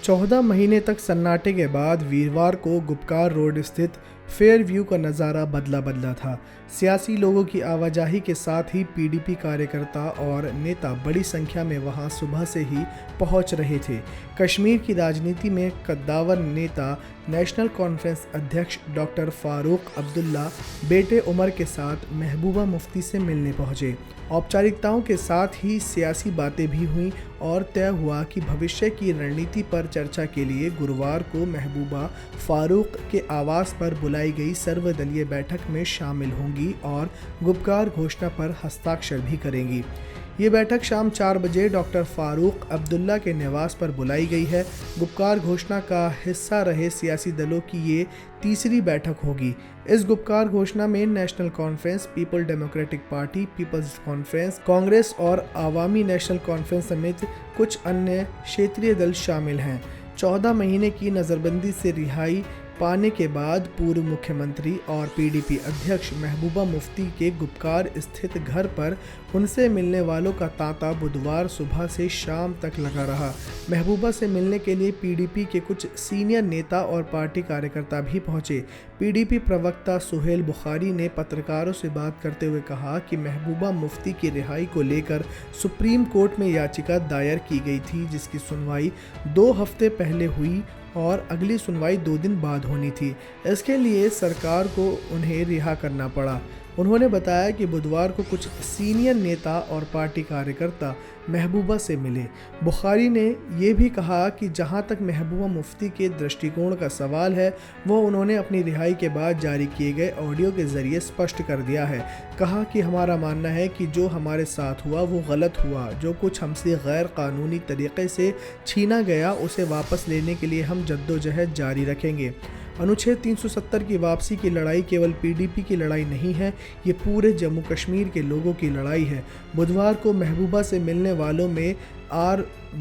14 महीने तक सन्नाटे के बाद वीरवार को गुपकार रोड स्थित फेयर व्यू का नज़ारा बदला बदला था। सियासी लोगों की आवाजाही के साथ ही पीडीपी कार्यकर्ता और नेता बड़ी संख्या में वहां सुबह से ही पहुंच रहे थे। कश्मीर की राजनीति में कद्दावर नेता नेशनल कॉन्फ्रेंस अध्यक्ष डॉक्टर फारूक अब्दुल्ला बेटे उमर के साथ महबूबा मुफ्ती से मिलने पहुंचे। औपचारिकताओं के साथ ही सियासी बातें भी हुईं और तय हुआ कि भविष्य की रणनीति पर चर्चा के लिए गुरुवार को महबूबा फारूक के आवास पर बुलाई गई सर्वदलीय बैठक में शामिल होंगी और गुपकार घोषणा पर हस्ताक्षर भी करेंगी। ये बैठक शाम 4 बजे डॉक्टर फारूक अब्दुल्ला के निवास पर बुलाई गई है। गुपकार घोषणा का हिस्सा रहे सियासी दलों की ये तीसरी बैठक होगी। इस गुपकार घोषणा में National Conference, People Democratic Party, People's Conference, Congress और आवामी नेशनल कॉन्फ्रेंस समेत कुछ अन्य क्षेत्रीय दल शामिल हैं। 14 महीने की नज़रबंदी से रिहाई पाने के बाद पूर्व मुख्यमंत्री और पीडीपी अध्यक्ष महबूबा मुफ्ती के गुपकार स्थित घर पर उनसे मिलने वालों का तांता बुधवार सुबह से शाम तक लगा रहा। महबूबा से मिलने के लिए पीडीपी के कुछ सीनियर नेता और पार्टी कार्यकर्ता भी पहुंचे। पीडीपी प्रवक्ता सुहेल बुखारी ने पत्रकारों से बात करते हुए कहा कि महबूबा मुफ्ती की रिहाई को लेकर सुप्रीम कोर्ट में याचिका दायर की गई थी, जिसकी सुनवाई 2 हफ्ते पहले हुई और अगली सुनवाई 2 दिन बाद होनी थी। इसके लिए सरकार को उन्हें रिहा करना पड़ा। उन्होंने बताया कि बुधवार को कुछ सीनियर नेता और पार्टी कार्यकर्ता महबूबा से मिले। बुखारी ने यह भी कहा कि जहां तक महबूबा मुफ्ती के दृष्टिकोण का सवाल है, वो उन्होंने अपनी रिहाई के बाद जारी किए गए ऑडियो के ज़रिए स्पष्ट कर दिया है। कहा कि हमारा मानना है कि जो हमारे साथ हुआ वो गलत हुआ। जो कुछ हमसे गैर कानूनी तरीक़े से छीना गया उसे वापस लेने के लिए हम जद्दोजहद जारी रखेंगे। अनुच्छेद 370 की वापसी की लड़ाई केवल पीडीपी की लड़ाई नहीं है, ये पूरे जम्मू कश्मीर के लोगों की लड़ाई है। बुधवार को महबूबा से मिलने वालों में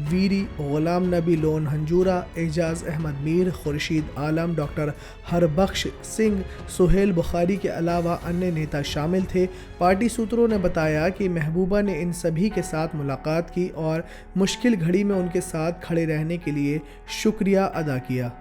वीरी, गुलाम नबी लोन हंजूरा, एजाज अहमद मीर, खुर्शीद आलम, डॉक्टर हरबख्श सिंह, सुहेल बुखारी के अलावा अन्य नेता शामिल थे। पार्टी सूत्रों ने बताया कि महबूबा ने इन सभी के साथ मुलाकात की और मुश्किल घड़ी में उनके साथ खड़े रहने के लिए शुक्रिया अदा किया।